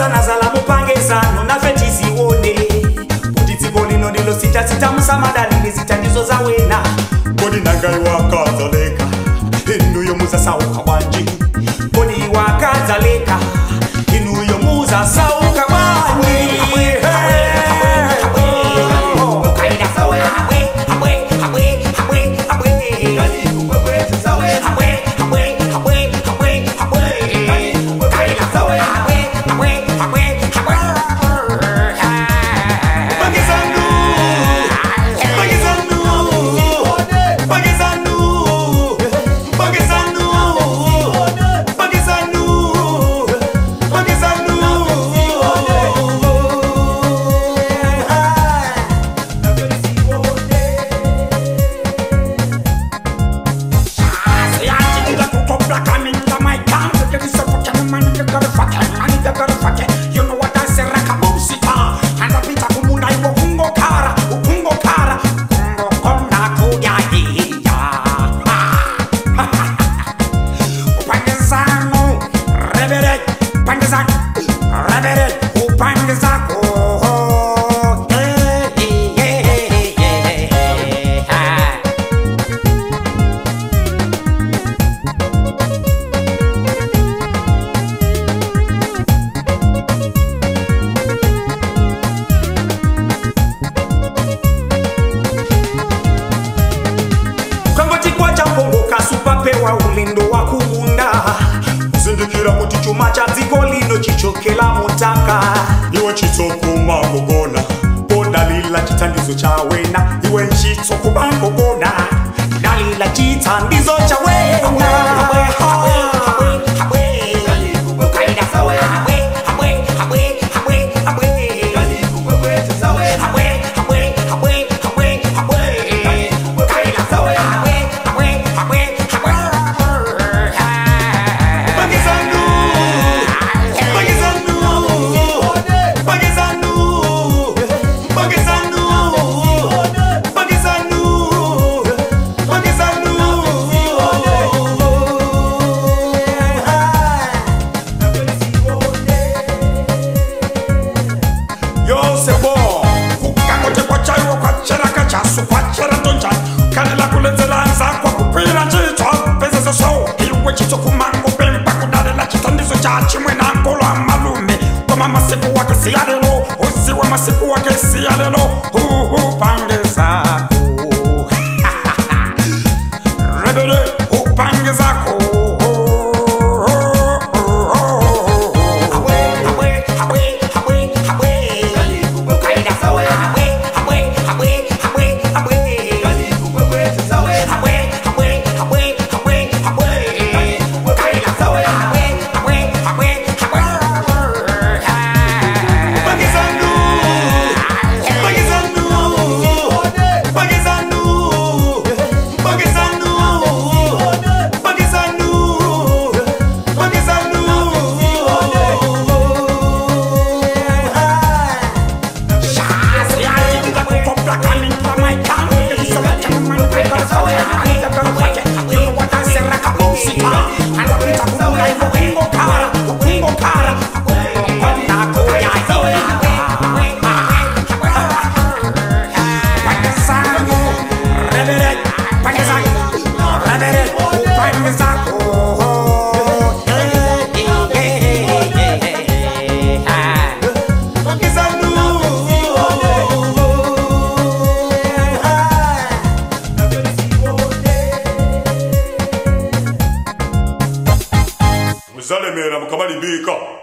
sana zala mupangeza nona fetizi wone Kuti tiboli no dilo sita musamadalili zitandizo za wena Kodi nangai wakazaleka Inuyo muza sauka wanji Kodi wakazaleka Inuyo muza sauka wanji Supapewa ulindo wa kumunda Zindikira kuti chuma cha dziko lino chichokela mutaka Iwe chitsoko mangogona Podalila chitandizo cha wena Iwe chitsoko mangogona Dalila chitandizo cha wena Chimwe na nkolo amalume Koma masiku wake siyalelo Usiwe masiku wake siyalelo Upangeza Rebele upangeza Zalemera mukabalibika